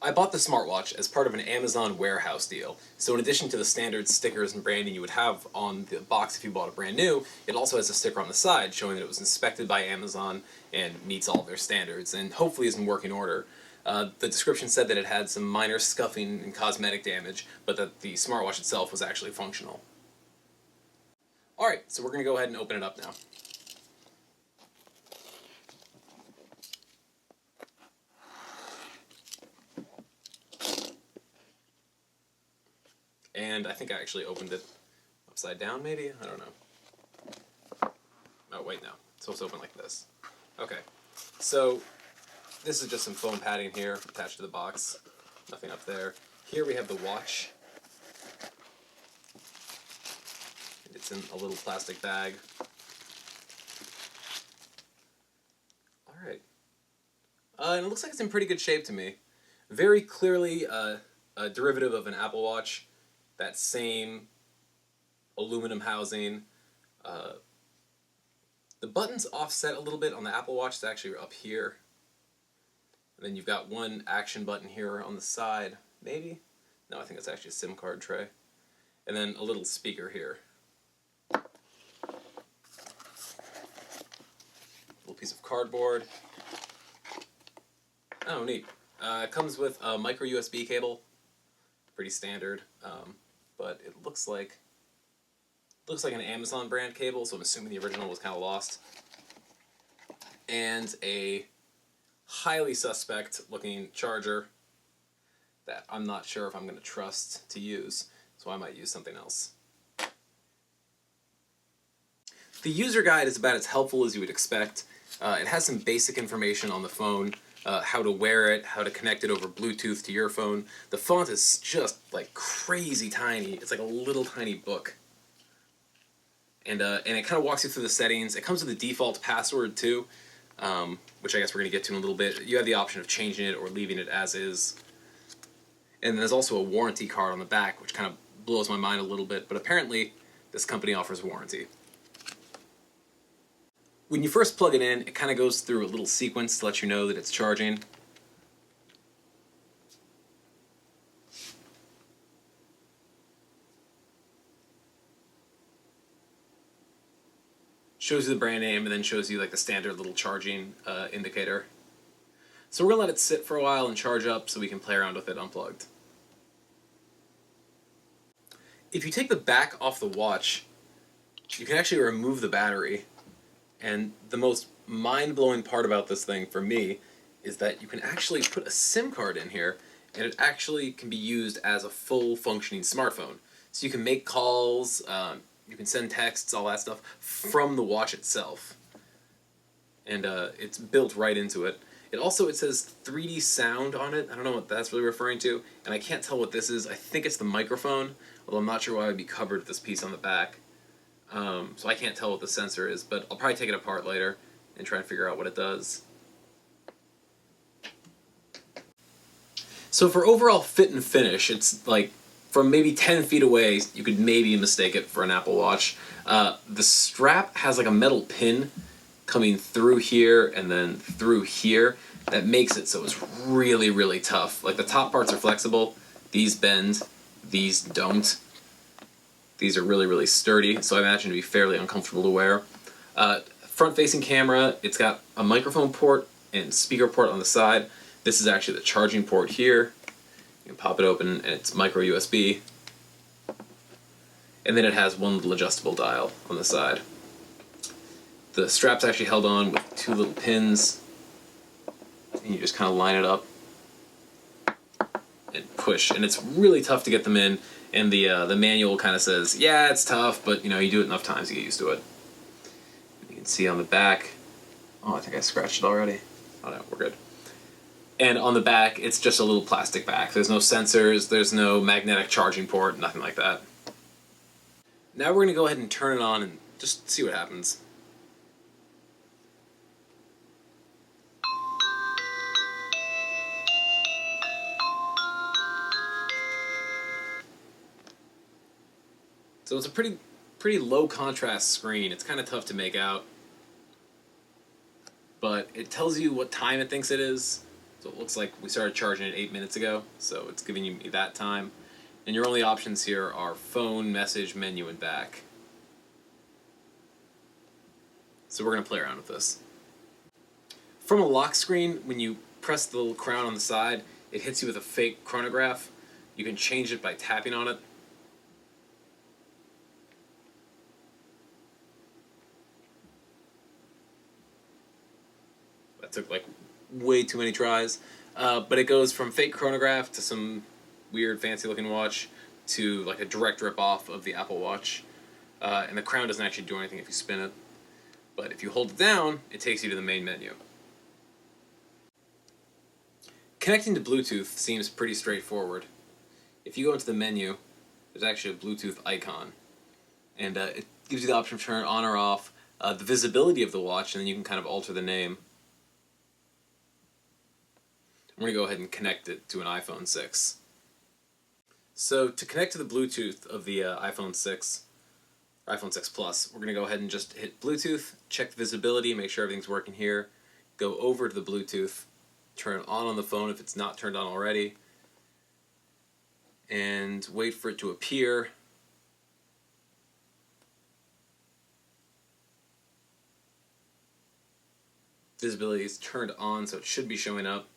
I bought the smartwatch as part of an Amazon warehouse deal. So in addition to the standard stickers and branding you would have on the box if you bought it brand new, it also has a sticker on the side showing that it was inspected by Amazon and meets all of their standards and hopefully is in working order. The description said that it had some minor scuffing and cosmetic damage, but that the smartwatch itself was actually functional. Alright, so we're going to go ahead and open it up now. And I think I actually opened it upside down, maybe? I don't know. Oh, wait, no. It's supposed to open like this. Okay. So, this is just some foam padding here attached to the box. Nothing up there. Here we have the watch. It's in a little plastic bag. Alright. And it looks like it's in pretty good shape to me. Very clearly a derivative of an Apple Watch. That same aluminum housing. The button's offset a little bit on the Apple Watch. It's actually up here. And then you've got one action button here on the side. Maybe? No, I think it's actually a SIM card tray. And then a little speaker here. Little piece of cardboard. Oh, neat. It comes with a micro USB cable. Pretty standard. But it looks like an Amazon brand cable, so I'm assuming the original was kind of lost. And a highly suspect looking charger that I'm not sure if I'm going to trust to use, so I might use something else. The user guide is about as helpful as you would expect. It has some basic information on the phone, how to wear it, how to connect it over Bluetooth to your phone. The font is just like crazy tiny. It's like a little tiny book. And it kind of walks you through the settings. It comes with a default password too, which I guess we're going to get to in a little bit. You have the option of changing it or leaving it as is. And there's also a warranty card on the back, which kind of blows my mind a little bit, but apparently this company offers warranty. When you first plug it in, it kind of goes through a little sequence to let you know that it's charging. Shows you the brand name and then shows you like the standard little charging indicator. So we're going to let it sit for a while and charge up so we can play around with it unplugged. If you take the back off the watch, you can actually remove the battery. And the most mind-blowing part about this thing for me is that you can actually put a SIM card in here and it actually can be used as a full functioning smartphone. So you can make calls, you can send texts, all that stuff from the watch itself. And it's built right into it. It says 3D sound on it. I don't know what that's really referring to, and I can't tell what this is. I think it's the microphone, although I'm not sure why it would be covered with this piece on the back. So I can't tell what the sensor is, but I'll probably take it apart later and try and figure out what it does. So for overall fit and finish, it's like from maybe 10 feet away, you could maybe mistake it for an Apple Watch. The strap has like a metal pin coming through here and then through here that makes it so it's really, really tough. Like the top parts are flexible, these bend, these don't. These are really, really sturdy, so I imagine to be fairly uncomfortable to wear. Front-facing camera, it's got a microphone port and speaker port on the side. This is actually the charging port here. You can pop it open and it's micro USB. And then it has one little adjustable dial on the side. The strap's actually held on with two little pins. And you just kind of line it up and push. And it's really tough to get them in. And the manual kind of says, yeah, it's tough, but you know, you do it enough times, you get used to it. You can see on the back, oh, I think I scratched it already. Oh no, we're good. And on the back, it's just a little plastic back. There's no sensors, there's no magnetic charging port, nothing like that. Now we're going to go ahead and turn it on and just see what happens. So it's a pretty low contrast screen. It's kind of tough to make out. But it tells you what time it thinks it is. So it looks like we started charging it 8 minutes ago, so it's giving you that time. And your only options here are phone, message, menu, and back. So we're going to play around with this. From a lock screen, when you press the little crown on the side, it hits you with a fake chronograph. You can change it by tapping on it. That took like way too many tries. But it goes from fake chronograph to some weird fancy looking watch to like a direct rip off of the Apple Watch. And the crown doesn't actually do anything if you spin it. But if you hold it down, it takes you to the main menu. Connecting to Bluetooth seems pretty straightforward. If you go into the menu, there's actually a Bluetooth icon. And it gives you the option to turn it on or off, the visibility of the watch, and then you can kind of alter the name. I'm going to go ahead and connect it to an iPhone 6. So to connect to the Bluetooth of the iPhone 6, or iPhone 6 Plus, we're going to go ahead and just hit Bluetooth, check the visibility, make sure everything's working here, go over to the Bluetooth, turn it on the phone if it's not turned on already, and wait for it to appear. Visibility is turned on, so it should be showing up.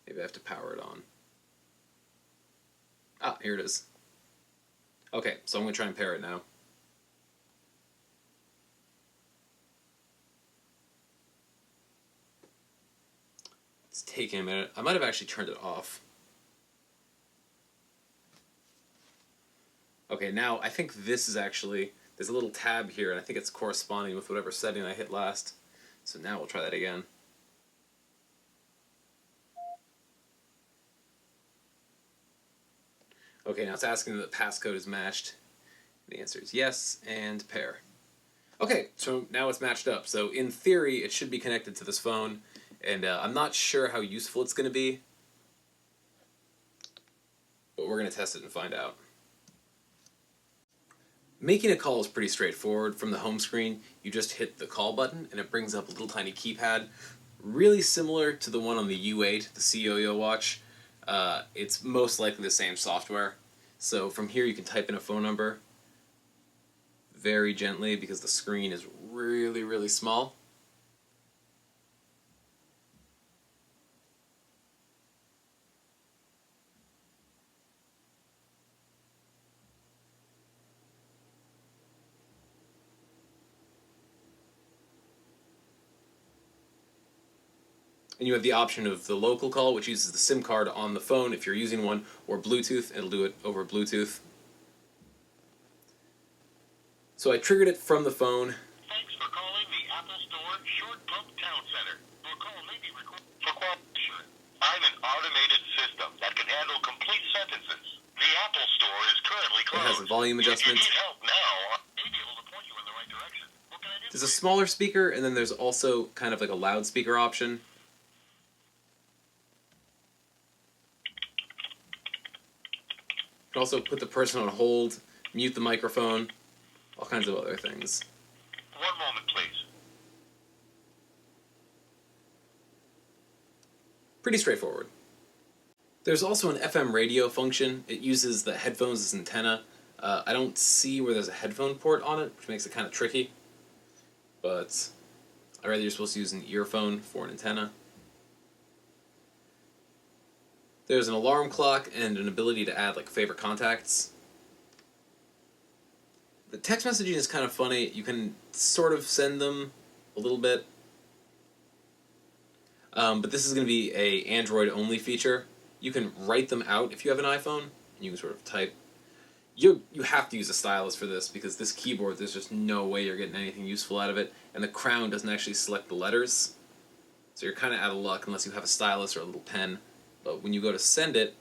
Maybe I have to power it on. Ah, here it is. Okay, so I'm going to try and pair it now. It's taking a minute. I might have actually turned it off. Okay, now I think this is actually, there's a little tab here, and I think it's corresponding with whatever setting I hit last. So now we'll try that again. Okay, now it's asking that the passcode is matched. The answer is yes, and pair. Okay, so now it's matched up. So in theory, it should be connected to this phone, and I'm not sure how useful it's going to be, but we're going to test it and find out. Making a call is pretty straightforward. From the home screen, you just hit the call button, and it brings up a little tiny keypad, really similar to the one on the U8, the Ciyoyo watch. It's most likely the same software. So from here you can type in a phone number very gently because the screen is really, really small. And you have the option of the local call, which uses the SIM card on the phone if you're using one, or Bluetooth. It'll do it over Bluetooth. So I triggered it from the phone. Thanks for calling the Apple Store Short Pump Town Center. Your call may be recorded for quality assurance. I'm an automated system that can handle complete sentences. The Apple Store is currently closed. It has a volume adjustment. If you need help now, I may be able to point you in the right direction. What can I do? There's a smaller speaker, and then there's also kind of like a loudspeaker option. You can also put the person on hold, mute the microphone, all kinds of other things. One moment, please. Pretty straightforward. There's also an FM radio function. It uses the headphones as antenna. I don't see where there's a headphone port on it, which makes it kind of tricky. But I read you're supposed to use an earphone for an antenna. There's an alarm clock and an ability to add like favorite contacts. The text messaging is kind of funny. You can sort of send them a little bit. But this is going to be a Android only feature. You can write them out if you have an iPhone, and you can sort of type. You have to use a stylus for this because this keyboard, there's just no way you're getting anything useful out of it, and the crown doesn't actually select the letters. So you're kind of out of luck unless you have a stylus or a little pen. But when you go to send it,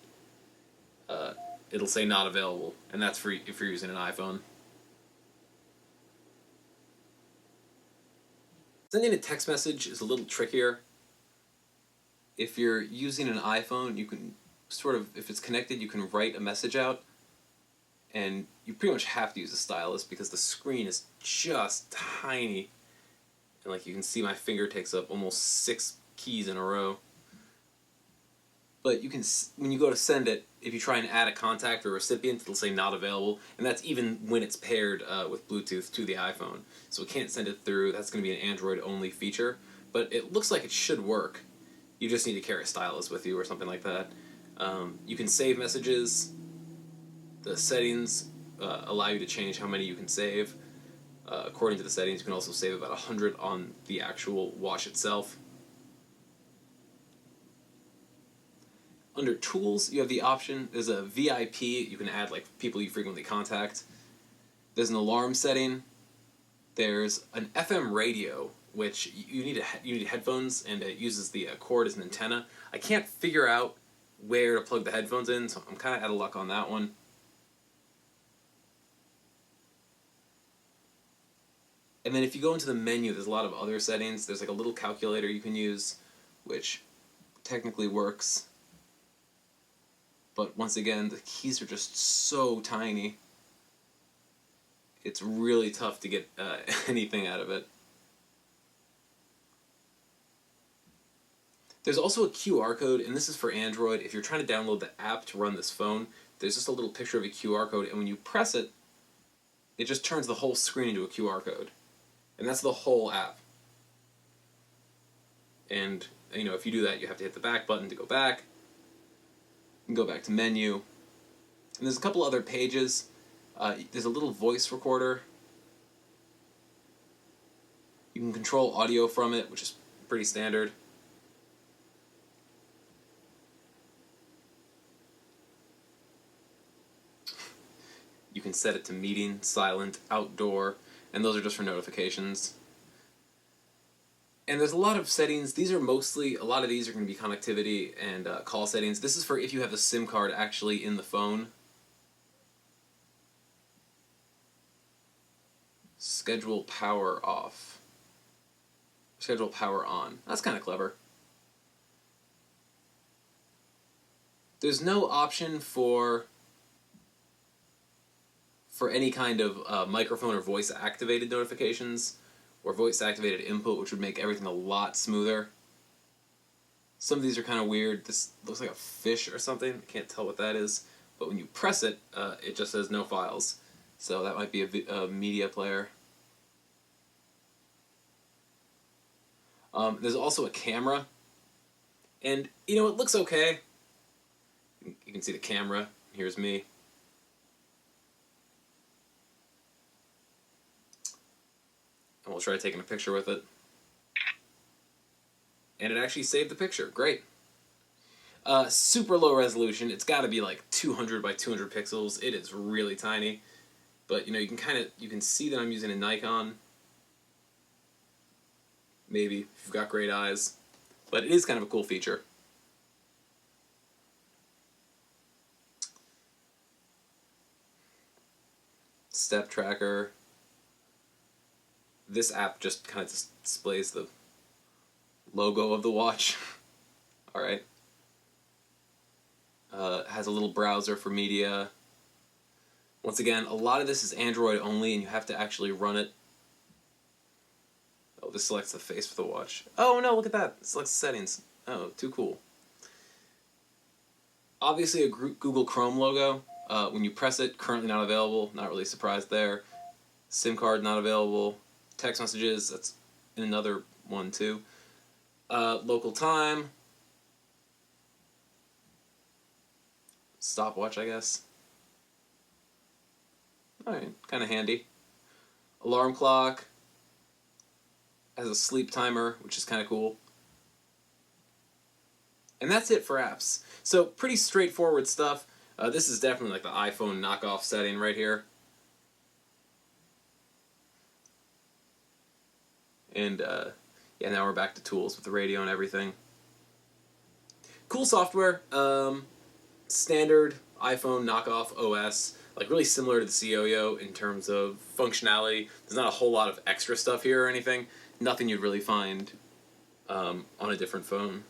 it'll say not available, and that's for if you're using an iPhone. Sending a text message is a little trickier. If you're using an iPhone, you can sort of, if it's connected, you can write a message out, and you pretty much have to use a stylus because the screen is just tiny. And like you can see, my finger takes up almost 6 keys in a row. But you can, when you go to send it, if you try and add a contact or recipient, it'll say not available, and that's even when it's paired with Bluetooth to the iPhone. So it can't send it through. That's going to be an Android-only feature, but it looks like it should work. You just need to carry a stylus with you or something like that. You can save messages. The settings allow you to change how many you can save. According to the settings, you can also save about 100 on the actual watch itself. Under Tools, you have the option, there's a VIP, you can add like people you frequently contact. There's an alarm setting. There's an FM radio, which you need headphones, and it uses the cord as an antenna. I can't figure out where to plug the headphones in, so I'm kind of out of luck on that one. And then if you go into the menu, there's a lot of other settings. There's like a little calculator you can use, which technically works. But once again, the keys are just so tiny. It's really tough to get anything out of it. There's also a QR code, and this is for Android. If you're trying to download the app to run this phone, there's just a little picture of a QR code, and when you press it, it just turns the whole screen into a QR code. And that's the whole app. And, you know, if you do that, you have to hit the back button to go back. You can go back to menu. And there's a couple other pages. There's a little voice recorder. You can control audio from it, which is pretty standard. You can set it to meeting, silent, outdoor, and those are just for notifications. And there's a lot of settings. These are mostly, a lot of these are going to be connectivity and call settings. This is for if you have the SIM card actually in the phone. Schedule power off. Schedule power on. That's kind of clever. There's no option for any kind of microphone or voice activated notifications or voice activated input, which would make everything a lot smoother. Some of these are kind of weird. This looks like a fish or something. I can't tell what that is. But when you press it, it just says no files. So that might be a media player. There's also a camera. And, you know, it looks okay. You can see the camera. Here's me. And we'll try taking a picture with it. And it actually saved the picture. Great. Super low resolution. It's got to be like 200 by 200 pixels. It is really tiny. But, you know, you can see that I'm using a Nikon. Maybe, if you've got great eyes. But it is kind of a cool feature. Step tracker. This app just kind of displays the logo of the watch. Alright. Has a little browser for media. Once again, a lot of this is Android only, and you have to actually run it. Oh, this selects the face for the watch. Oh no, look at that. It selects the settings. Oh, too cool. Obviously a Google Chrome logo. When you press it, currently not available. Not really surprised there. SIM card not available. Text messages, that's in another one too. Local time. Stopwatch, I guess. Alright, kind of handy. Alarm clock. Has a sleep timer, which is kind of cool. And that's it for apps. So, pretty straightforward stuff. This is definitely like the iPhone knockoff setting right here. And, yeah, now we're back to tools with the radio and everything. Cool software. Standard iPhone knockoff OS. Like, really similar to the Ciyoyo in terms of functionality. There's not a whole lot of extra stuff here or anything. Nothing you'd really find on a different phone.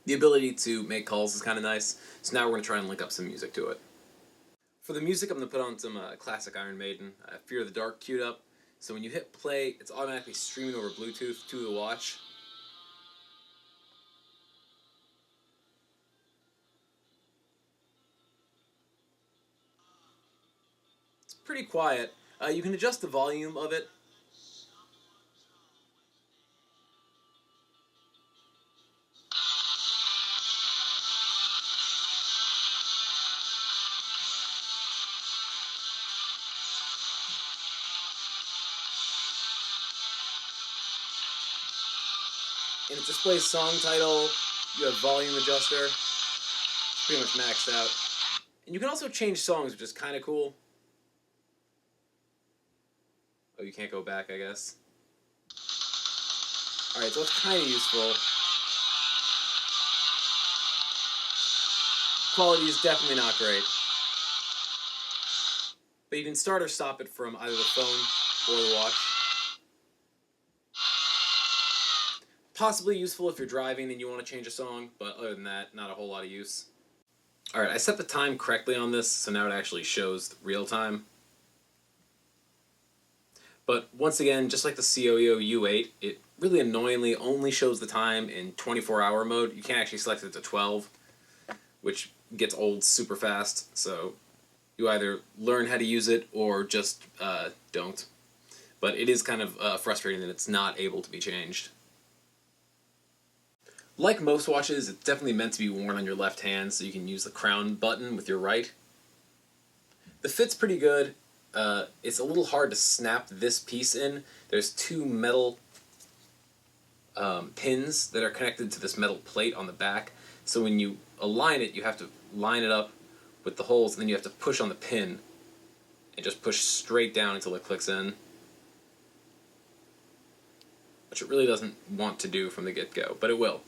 The ability to make calls is kind of nice. So now we're going to try and link up some music to it. For the music, I'm going to put on some classic Iron Maiden. Fear of the Dark queued up. So when you hit play, it's automatically streaming over Bluetooth to the watch. pretty quiet. You can adjust the volume of it. And it displays song title. You have volume adjuster. It's pretty much maxed out. And you can also change songs, which is kind of cool. Oh, you can't go back, I guess. Alright, so it's kind of useful. Quality is definitely not great. But you can start or stop it from either the phone or the watch. Possibly useful if you're driving and you want to change a song, but other than that, not a whole lot of use. Alright, I set the time correctly on this, so now it actually shows real time. But once again, just like the Ciyoyo U8, it really annoyingly only shows the time in 24-hour mode. You can't actually select it to 12, which gets old super fast, so you either learn how to use it or just don't. But it is kind of frustrating that it's not able to be changed. Like most watches, it's definitely meant to be worn on your left hand, so you can use the crown button with your right. The fit's pretty good. It's a little hard to snap this piece in. There's two metal pins that are connected to this metal plate on the back. So when you align it, you have to line it up with the holes, and then you have to push on the pin and just push straight down until it clicks in. Which it really doesn't want to do from the get-go, but it will.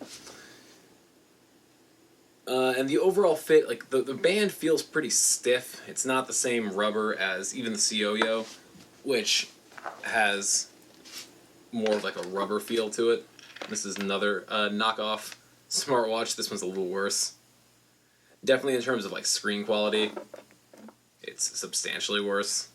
And the overall fit, like the band feels pretty stiff. It's not the same rubber as even the Ciyoyo, which has more of like a rubber feel to it. This is another knockoff smartwatch. This one's a little worse. Definitely in terms of like screen quality, it's substantially worse.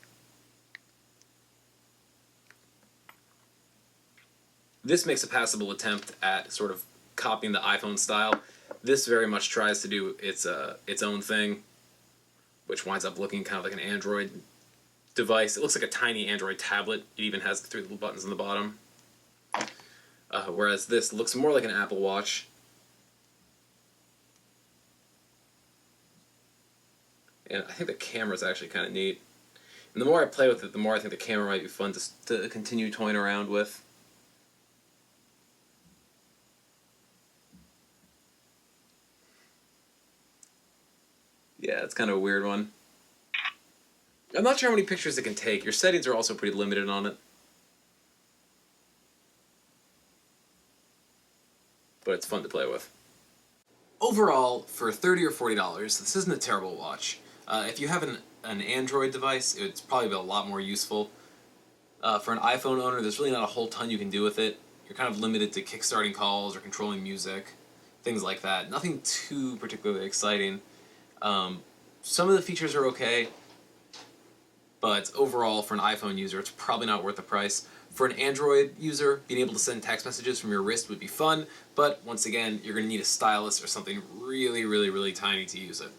This makes a passable attempt at sort of copying the iPhone style. This very much tries to do its own thing, which winds up looking kind of like an Android device. It looks like a tiny Android tablet. It even has the three little buttons on the bottom. Whereas this looks more like an Apple Watch. And I think the camera's actually kind of neat. And the more I play with it, the more I think the camera might be fun to continue toying around with. Yeah, it's kind of a weird one. I'm not sure how many pictures it can take. Your settings are also pretty limited on it. But it's fun to play with. Overall, for $30 or $40, this isn't a terrible watch. If you have an Android device, it's probably a lot more useful. For an iPhone owner, there's really not a whole ton you can do with it. You're kind of limited to kickstarting calls or controlling music, things like that. Nothing too particularly exciting. Some of the features are okay, but overall, for an iPhone user, it's probably not worth the price. For an Android user, being able to send text messages from your wrist would be fun, but once again, you're going to need a stylus or something really, really, really tiny to use it.